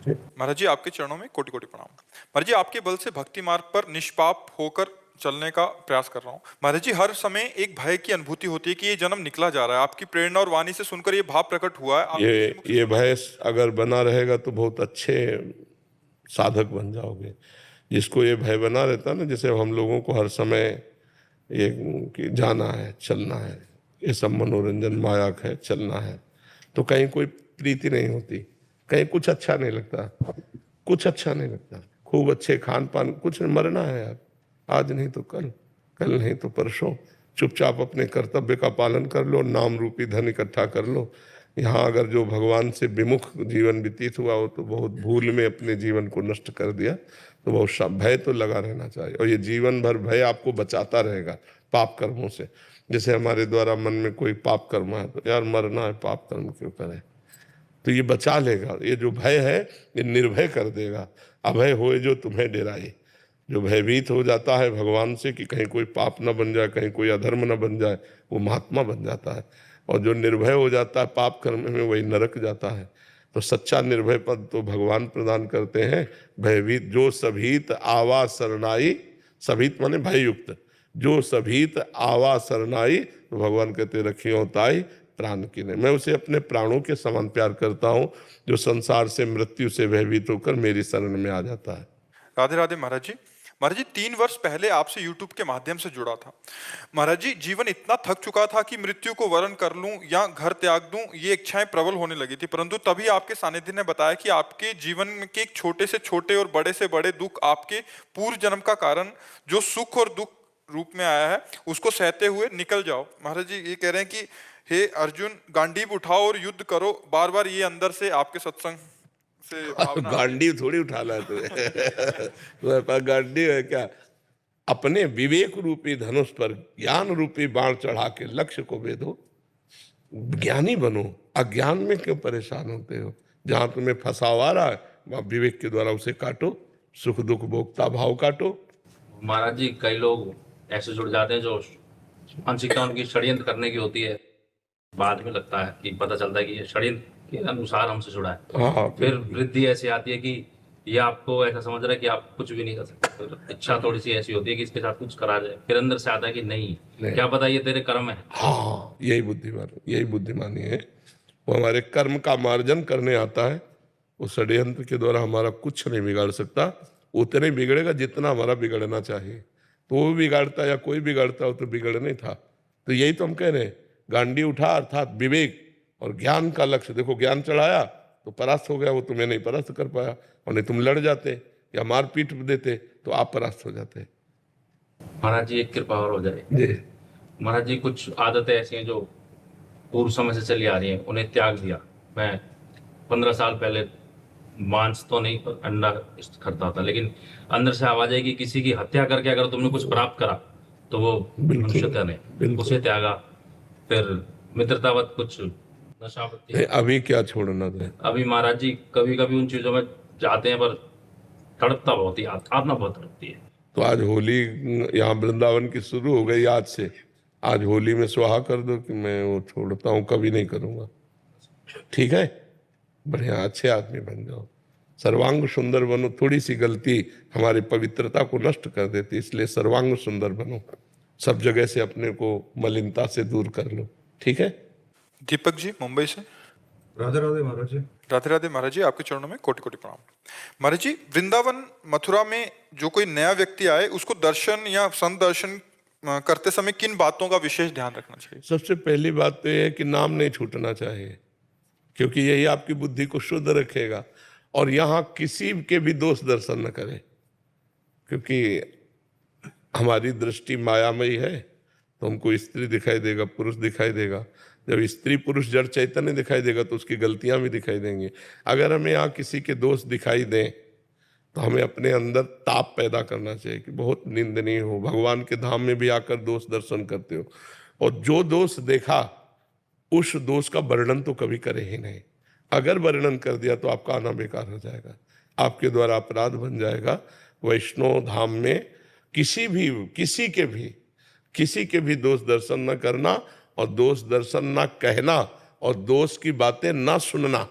महाराज जी आपके चरणों में कोटि कोटि प्रणाम। महाराज जी आपके बल से भक्ति मार्ग पर निष्पाप होकर चलने का प्रयास कर रहा हूँ। महाराज जी हर समय एक भय की अनुभूति होती है कि ये जन्म निकला जा रहा है। आपकी प्रेरणा और वाणी से सुनकर ये भाव प्रकट हुआ है। आप ये किसी मुख्य ये समाज भय अगर बना रहेगा तो बहुत अच्छे साधक बन जाओगे। जिसको ये भय बना रहता है ना, जैसे हम लोगों को हर समय ये कि जाना है, चलना है, ये सब मनोरंजन माया है, चलना है, तो कहीं कोई प्रीति नहीं होती, कहीं कुछ अच्छा नहीं लगता, कुछ अच्छा नहीं लगता। खूब अच्छे खान पान, कुछ मरना है यार, आज नहीं तो कल, कल नहीं तो परसों। चुपचाप अपने कर्तव्य का पालन कर लो, नाम रूपी धन इकट्ठा कर लो। यहाँ अगर जो भगवान से विमुख जीवन व्यतीत हुआ हो तो बहुत भूल में अपने जीवन को नष्ट कर दिया। तो बहुत भय तो लगा रहना चाहिए, और ये जीवन भर भय आपको बचाता रहेगा पाप कर्मों से। जैसे हमारे द्वारा मन में कोई पाप कर्म है तो यार मरना है, पाप कर्म क्यों करें, तो ये बचा लेगा। ये जो भय है ये निर्भय कर देगा। अभय होए जो तुम्हें डेराए। जो भयभीत हो जाता है भगवान से कि कहीं कोई पाप न बन जाए, कहीं कोई अधर्म न बन जाए, वो महात्मा बन जाता है। और जो निर्भय हो जाता है पाप कर्म में, वही नरक जाता है। तो सच्चा निर्भय पद तो भगवान प्रदान करते हैं। भयभीत जो सभीत आवा शरणाई, सभीत माने भययुक्त, जो सभीत आवा शरणाई, तो भगवान कहते रखियो ताई प्राण की नहीं। मैं उसे अपने प्राणों के समान प्यार करता हूँ, जो संसार से मृत्यु से भयभीत होकर मेरी शरण में आ जाता है। राधे राधे महाराज जी। महाराज जी 3 वर्ष पहले आपसे YouTube के माध्यम से जुड़ा था। महाराज जी जीवन इतना थक चुका था कि मृत्यु को वरण कर लूं या घर त्याग दूं, ये इच्छाएं प्रबल होने लगी थी। परंतु तभी आपके सानिध्य ने बताया कि आपके जीवन के एक छोटे से छोटे और बड़े से बड़े दुख आपके पूर्व जन्म का कारण जो सुख और दुख रूप में आया है उसको सहते हुए निकल जाओ। महाराज जी ये कह रहे हैं कि हे अर्जुन गांडीव उठाओ और युद्ध करो। बार बार ये अंदर से आपके सत्संग से भावना आती है। गांडी थोड़ी उठाना है तुम्हें तुम्हारे पास गांडी है क्या? अपने विवेक रूपी धनुष पर ज्ञान रूपी बाण चढ़ा के लक्ष्य को भेदो, ज्ञानी बनो। अज्ञान में क्यों परेशान होते हो? जहां तुम्हें फंसाव आ रहा है वहां विवेक के द्वारा उसे काटो, सुख दुख भोक्ता भाव काटो। महाराज जी कई लोग ऐसे जुड़ जाते हैं जो मानसिकता उनकी षड्यंत्र करने की होती है, बाद में लगता है कि पता चलता है कि ये षड्यंत्र के अनुसार हमसे जुड़ा है। हाँ, फिर वृद्धि ऐसी आती है कि ये आपको ऐसा समझ रहा है कि आप कुछ भी नहीं कर सकते। फिर इच्छा थोड़ी सी ऐसी होती है कि इसके साथ कुछ करा जाए, फिर अंदर से आता है कि नहीं, क्या पता ये तेरे कर्म है। हाँ, यही बुद्धिमानी है। वो हमारे कर्म का मार्जन करने आता है। वो षड्यंत्र के द्वारा हमारा कुछ नहीं बिगाड़ सकता। उतने बिगड़ेगा जितना हमारा बिगड़ना चाहिए। तो वो बिगाड़ता या कोई बिगाड़ता हो तो बिगड़ने था। तो यही तो हम कह रहे हैं, गांडी उठा अर्थात विवेक और ज्ञान का लक्ष्य। देखो ज्ञान चढ़ाया तो परास्त हो गया, वो तुम्हें नहीं परास्त कर पाया। और नहीं तुम लड़ जाते या मारपीट देते तो आप परास्त हो जाते। महाराज जी एक कृपा और हो जाए। जी महाराज जी कुछ आदतें ऐसी हैं जो पूर्व समय से चली आ रही हैं, उन्हें त्याग दिया। मैं 15 साल पहले मांस तो नहीं पर अंडा खाता था, लेकिन अंदर से आवाज आई कि किसी की हत्या करके अगर तुमने कुछ प्राप्त करा तो वो मनुष्यता ने उसे त्यागा। फिर मित्रतावत कुछ नशावती। नहीं, अभी क्या छोड़ना था? अभी महाराज जी कभी कभी उन चीजों में जाते हैं पर तड़पता बहुत ही, आत्मा बहुत तड़पती है। तो आज होली यहाँ वृंदावन की शुरू हो गई आज से। आज होली में सुहा कर दो कि मैं वो छोड़ता हूँ, कभी नहीं करूँगा। ठीक है, बढ़िया अच्छे आदमी बन जाओ, सर्वांग सुंदर बनो। थोड़ी सी गलती हमारी पवित्रता को नष्ट कर देती, इसलिए सर्वांग सुंदर बनो। सब जगह से अपने को मलिनता से दूर कर लो। ठीक है। दीपक जी मुंबई से। राधे राधे महाराज जी। राधे राधे महाराज जी आपके चरणों में कोटि कोटि प्रणाम। महाराज जी वृंदावन मथुरा में जो कोई नया व्यक्ति आए उसको दर्शन या संत दर्शन करते समय किन बातों का विशेष ध्यान रखना चाहिए? सबसे पहली बात तो यह है कि नाम नहीं छूटना चाहिए, क्योंकि यही आपकी बुद्धि को शुद्ध रखेगा। और यहाँ किसी के भी दोष दर्शन न करें, क्योंकि हमारी दृष्टि मायामयी है। तो हमको स्त्री दिखाई देगा, पुरुष दिखाई देगा। जब स्त्री पुरुष जड़ चैतन्य दिखाई देगा तो उसकी गलतियां भी दिखाई देंगी। अगर हमें यहाँ किसी के दोष दिखाई दें तो हमें अपने अंदर ताप पैदा करना चाहिए कि बहुत निंदनीय हो। भगवान के धाम में भी आकर दोष दर्शन करते हो, और जो दोष देखा उस दोष का वर्णन तो कभी करे ही नहीं। अगर वर्णन कर दिया तो आपका आना बेकार हो जाएगा, आपके द्वारा अपराध बन जाएगा। वैष्णव धाम में किसी के भी दोष दर्शन न करना, और दोष दर्शन न कहना, और दोष की बातें न सुनना।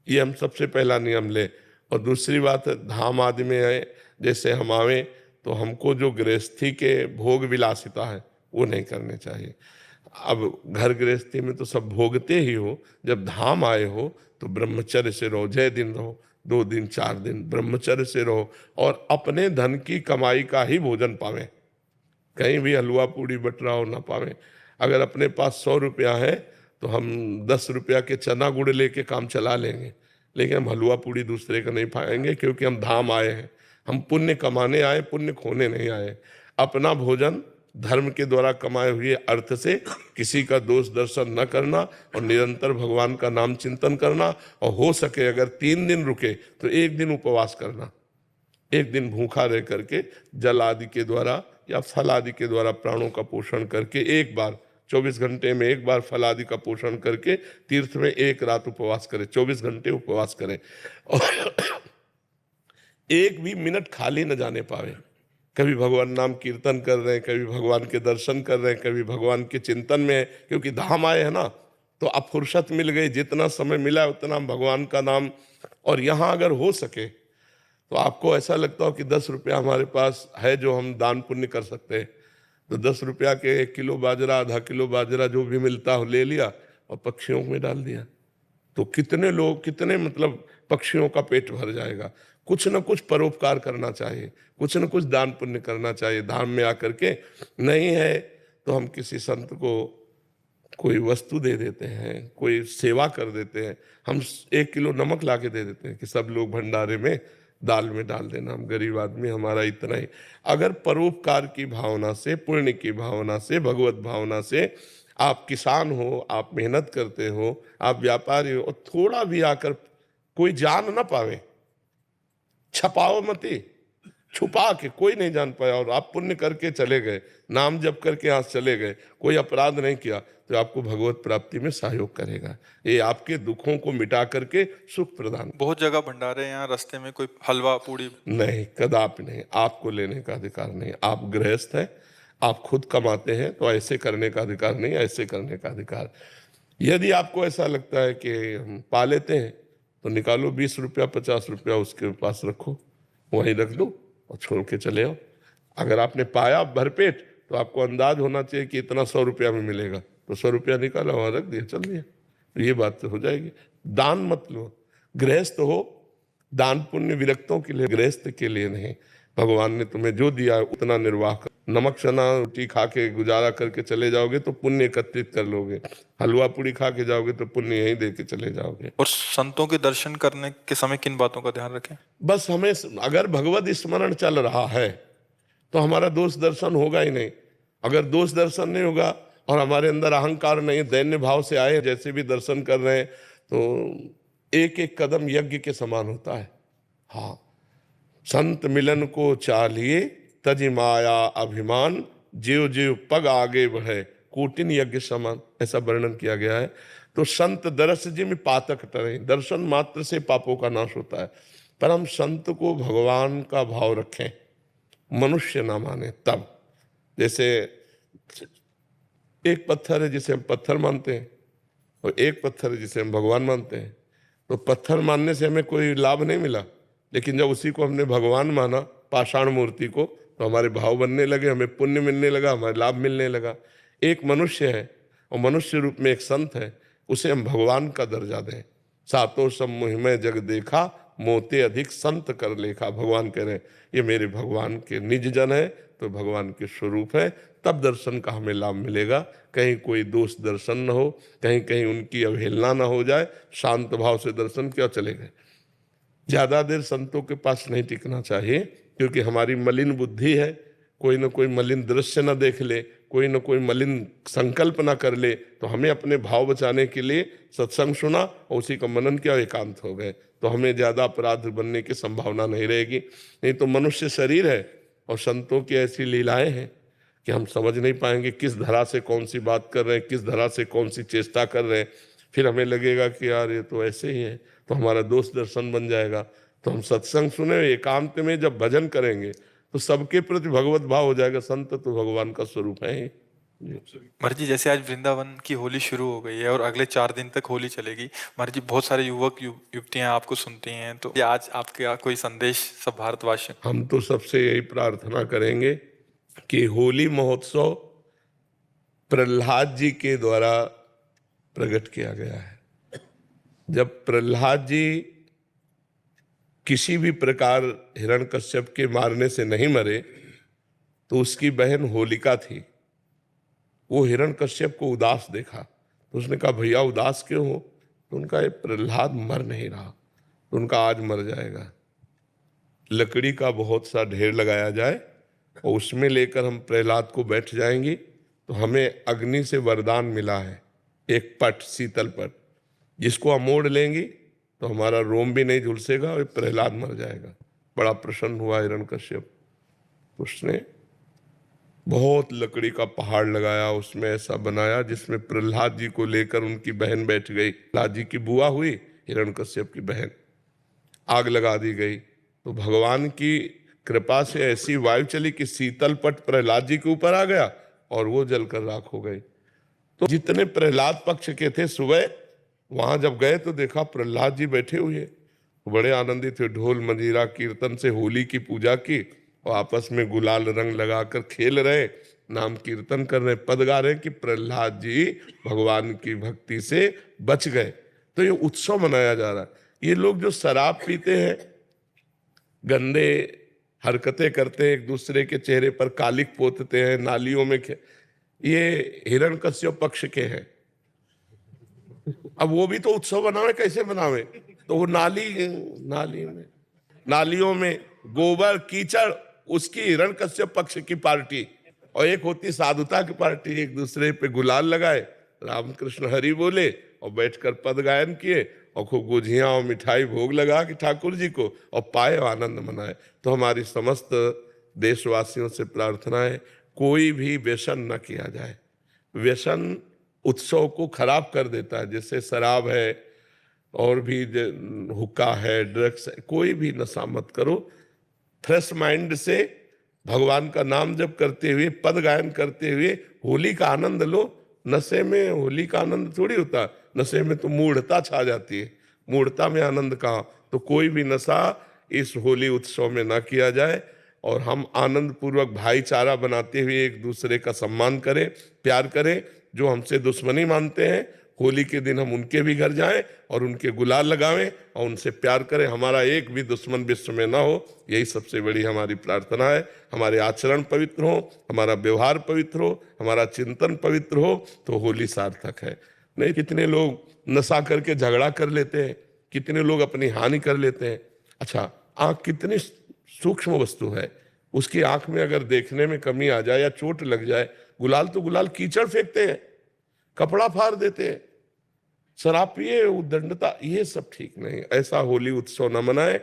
ये हम सबसे पहला नियम ले। और दूसरी बात है, धाम आदि में है जैसे हम आवे तो हमको जो गृहस्थी के भोग विलासिता है वो नहीं करने चाहिए। अब घर गृहस्थी में तो सब भोगते ही हो, जब धाम आए हो तो ब्रह्मचर्य से रहो, 6 दिन रहो, 2 दिन 4 दिन ब्रह्मचर्य से रहो और अपने धन की कमाई का ही भोजन पावें, कहीं भी हलवा पूड़ी बटराओ ना पावें। अगर अपने पास 100 रुपया है तो हम 10 रुपया के चना गुड़ लेके काम चला लेंगे, लेकिन हम हलवा पूड़ी दूसरे का नहीं पाएंगे, क्योंकि हम धाम आए हैं, हम पुण्य कमाने आए, पुण्य खोने नहीं आए। अपना भोजन धर्म के द्वारा कमाए हुए अर्थ से किसी का दोष दर्शन न करना और निरंतर भगवान का नाम चिंतन करना, और हो सके अगर 3 दिन रुके तो 1 दिन उपवास करना, 1 दिन भूखा रह करके जल आदि के द्वारा या फल आदि के द्वारा प्राणों का पोषण करके, एक बार 24 घंटे में एक बार फल आदि का पोषण करके तीर्थ में 1 रात उपवास करें, 24 घंटे उपवास करें और 1 भी मिनट खाली न जाने पावे। कभी भगवान नाम कीर्तन कर रहे हैं, कभी भगवान के दर्शन कर रहे हैं, कभी भगवान के चिंतन में है, क्योंकि धाम आए हैं ना, तो अब फुर्सत मिल गई, जितना समय मिला उतना भगवान का नाम। और यहाँ अगर हो सके तो आपको ऐसा लगता हो कि 10 रुपया हमारे पास है जो हम दान पुण्य कर सकते हैं, तो 10 रुपया के 1 किलो बाजरा, आधा किलो बाजरा जो भी मिलता हो ले लिया और पक्षियों में डाल दिया, तो कितने लोग, कितने मतलब पक्षियों का पेट भर जाएगा। कुछ न कुछ परोपकार करना चाहिए, कुछ न कुछ दान पुण्य करना चाहिए। धाम में आकर के नहीं है तो हम किसी संत को कोई वस्तु दे देते हैं, कोई सेवा कर देते हैं, हम 1 किलो नमक ला के दे देते हैं कि सब लोग भंडारे में दाल में डाल देना, हम गरीब आदमी, हमारा इतना ही। अगर परोपकार की भावना से, पुण्य की भावना से, भगवत भावना से, आप किसान हो, आप मेहनत करते हो, आप व्यापारी हो, और थोड़ा भी आकर कोई जान ना पावे, छपाओ मती, छुपा के कोई नहीं जान पाया, और आप पुण्य करके चले गए, नाम जप करके यहाँ चले गए, कोई अपराध नहीं किया, तो आपको भगवत प्राप्ति में सहयोग करेगा। ये आपके दुखों को मिटा करके सुख प्रदान। बहुत जगह भंडारे हैं, यहाँ रास्ते में कोई हलवा पूड़ी नहीं, कदापि नहीं, आपको लेने का अधिकार नहीं। आप गृहस्थ हैं, आप खुद कमाते हैं, तो ऐसे करने का अधिकार नहीं, ऐसे करने का अधिकार। यदि आपको ऐसा लगता है कि हम पा लेते हैं तो निकालो 20 रुपया 50 रुपया उसके पास रखो, वहीं रख दो और छोड़ के चले आओ। अगर आपने पाया भरपेट तो आपको अंदाज होना चाहिए कि इतना 100 रुपया में मिलेगा, तो 100 रुपया निकाला, वहाँ रख दिया, चल दिया, तो ये बात तो हो जाएगी। दान मत लो, गृहस्थ हो, दान पुण्य विरक्तों के लिए, गृहस्थ के लिए नहीं। भगवान ने तुम्हें जो दिया उतना निर्वाह कर। नमक चना रोटी खा के गुजारा करके चले जाओगे तो पुण्य एकत्रित कर लोगे, हलवा पूड़ी खा के जाओगे तो पुण्य यहीं दे के चले जाओगे। और संतों के दर्शन करने के समय किन बातों का ध्यान रखें? बस हमें अगर भगवत स्मरण चल रहा है तो हमारा दोष दर्शन होगा ही नहीं। अगर दोष दर्शन नहीं होगा और हमारे अंदर अहंकार नहीं, दैन्य भाव से आए, जैसे भी दर्शन कर रहे हैं, तो एक एक कदम यज्ञ के समान होता है। हाँ, संत मिलन को चाहिए तज माया अभिमान, जीव जीव पग आगे बढ़े कोटिन यज्ञ समान, ऐसा वर्णन किया गया है। तो संत दरस जिम पातक टरे, दर्शन मात्र से पापों का नाश होता है, पर हम संत को भगवान का भाव रखें, मनुष्य ना माने तब। जैसे एक पत्थर है जिसे हम पत्थर मानते हैं और एक पत्थर है जिसे हम भगवान मानते हैं, तो पत्थर मानने से हमें कोई लाभ नहीं मिला, लेकिन जब उसी को हमने भगवान माना, पाषाण मूर्ति को, तो हमारे भाव बनने लगे, हमें पुण्य मिलने लगा, हमारे लाभ मिलने लगा। एक मनुष्य है और मनुष्य रूप में एक संत है, उसे हम भगवान का दर्जा दें। सातों सम्मोह में जग देखा, मोते अधिक संत कर लेखा। भगवान कह रहे हैं ये मेरे भगवान के निज जन है, तो भगवान के स्वरूप है, तब दर्शन का हमें लाभ मिलेगा। कहीं कोई दोष दर्शन न हो, कहीं कहीं उनकी अवहेलना न हो जाए, शांत भाव से दर्शन किया चले गए। ज़्यादा देर संतों के पास नहीं टिकना चाहिए, क्योंकि हमारी मलिन बुद्धि है, कोई न कोई मलिन दृश्य न देख ले, कोई न कोई मलिन संकल्प ना कर ले, तो हमें अपने भाव बचाने के लिए सत्संग सुना और उसी का मनन किया, एकांत हो गए, तो हमें ज़्यादा अपराध बनने की संभावना नहीं रहेगी। नहीं तो मनुष्य शरीर है और संतों की ऐसी लीलाएं हैं कि हम समझ नहीं पाएंगे किस धरा से कौन सी बात कर रहे हैं, किस धरा से कौन सी चेष्टा कर रहे हैं। फिर हमें लगेगा कि यार ये तो ऐसे ही है, तो हमारा दोष दर्शन बन जाएगा। तो हम सत्संग सुने, एकांत में जब भजन करेंगे तो सबके प्रति भगवत भाव हो जाएगा। संत तो भगवान का स्वरूप है ही। महाराज जी जैसे आज वृंदावन की होली शुरू हो गई है और अगले 4 दिन तक होली चलेगी, महाराज जी बहुत सारे युवतियां आपको सुनती हैं, तो ये आज आपका कोई संदेश सब भारतवासियों? हम तो सबसे यही प्रार्थना करेंगे कि होली महोत्सव प्रहलाद जी के द्वारा प्रकट किया गया है। जब प्रहलाद जी किसी भी प्रकार हिरण्यकश्यप के मारने से नहीं मरे तो उसकी बहन होलिका थी। वो हिरण्यकश्यप को उदास देखा तो उसने कहा भैया उदास क्यों हो? तो उनका ये प्रहलाद मर नहीं रहा, तो उनका आज मर जाएगा। लकड़ी का बहुत सा ढेर लगाया जाए और उसमें लेकर हम प्रहलाद को बैठ जाएंगे तो हमें अग्नि से वरदान मिला है, एक पट, शीतल पट, जिसको हम मोड़ लेंगे तो हमारा रोम भी नहीं झुलसेगा और प्रहलाद मर जाएगा। बड़ा प्रसन्न हुआ हिरण्यकश्यप। उसने बहुत लकड़ी का पहाड़ लगाया, उसमें ऐसा बनाया जिसमें प्रहलाद जी को लेकर उनकी बहन बैठ गई। प्रहलाद जी की बुआ हुई हिरण्यकश्यप की बहन। आग लगा दी गई तो भगवान की कृपा से ऐसी वायु चली कि शीतल पट प्रहलाद जी के ऊपर आ गया और वो जलकर राख हो गई। तो जितने प्रहलाद पक्ष के थे सुबह वहां जब गए तो देखा प्रहलाद जी बैठे हुए, बड़े आनंदित हुए। ढोल मंजीरा कीर्तन से होली की पूजा की और आपस में गुलाल रंग लगाकर खेल रहे, नाम कीर्तन कर रहे, पद गा रहे कि प्रहलाद जी भगवान की भक्ति से बच गए। तो ये उत्सव मनाया जा रहा है। ये लोग जो शराब पीते हैं, गंदे हरकतें करते हैं, एक दूसरे के चेहरे पर कालिक पोतते हैं, नालियों में ये हिरण्यकश्यप पक्ष के हैं। अब वो भी तो उत्सव बनावे, कैसे बनावे? तो वो नालियों में गोबर कीचड़, उसकी हिरण्यकश्यप पक्ष की पार्टी, और एक होती साधुता की पार्टी। एक दूसरे पे गुलाल लगाए, रामकृष्ण हरि बोले और बैठकर पद गायन किए और खूब गुझियाँ और मिठाई भोग लगा कि ठाकुर जी को और पाए और आनंद मनाए। तो हमारी समस्त देशवासियों से प्रार्थना है कोई भी व्यसन न किया जाए। व्यसन उत्सव को खराब कर देता है, जैसे शराब है और भी हुक्का है, ड्रग्स है, कोई भी नशा मत करो। फ्रेश माइंड से भगवान का नाम जप करते हुए, पद गायन करते हुए होली का आनंद लो। नशे में होली का आनंद थोड़ी होता, नशे में तो मूढ़ता छा जाती है। मूढ़ता में आनंद कहाँ? तो कोई भी नशा इस होली उत्सव में ना किया जाए और हम आनंद पूर्वक भाईचारा बनाते हुए एक दूसरे का सम्मान करें, प्यार करें। जो हमसे दुश्मनी मानते हैं, होली के दिन हम उनके भी घर जाएं और उनके गुलाल लगावें और उनसे प्यार करें। हमारा एक भी दुश्मन विश्व में ना हो, यही सबसे बड़ी हमारी प्रार्थना है। हमारे आचरण पवित्र हो, हमारा व्यवहार पवित्र हो, हमारा चिंतन पवित्र हो तो होली सार्थक है। नहीं, कितने लोग नशा करके झगड़ा कर लेते हैं, कितने लोग अपनी हानि कर लेते हैं। अच्छा, आँख कितनी सूक्ष्म वस्तु है, उसकी आंख में अगर देखने में कमी आ जाए या चोट लग जाए, गुलाल तो गुलाल कीचड़ फेंकते हैं, कपड़ा फाड़ देते हैं, शराब पिए, उद्दंडता, ये सब ठीक नहीं। ऐसा होली उत्सव न मनाए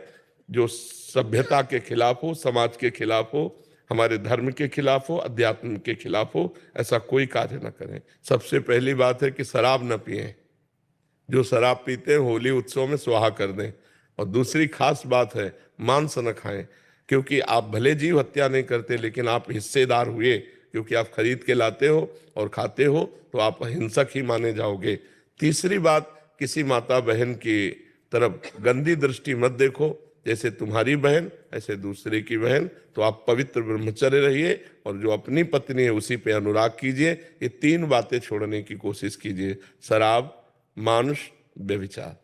जो सभ्यता के खिलाफ हो, समाज के खिलाफ हो, हमारे धर्म के खिलाफ हो, अध्यात्म के खिलाफ हो। ऐसा कोई कार्य न करें। सबसे पहली बात है कि शराब न पिए। जो शराब पीते हैं होली उत्सव में स्वाहा कर दें। और दूसरी खास बात है, मांस न खाएं, क्योंकि आप भले जीव हत्या नहीं करते लेकिन आप हिस्सेदार हुए, क्योंकि आप खरीद के लाते हो और खाते हो तो आप हिंसक ही माने जाओगे। तीसरी बात, किसी माता बहन की तरफ गंदी दृष्टि मत देखो। जैसे तुम्हारी बहन ऐसे दूसरे की बहन, तो आप पवित्र ब्रह्मचर्य रहिए और जो अपनी पत्नी है उसी पे अनुराग कीजिए। ये 3 बातें छोड़ने की कोशिश कीजिए, शराब, मांस, व्यभिचार।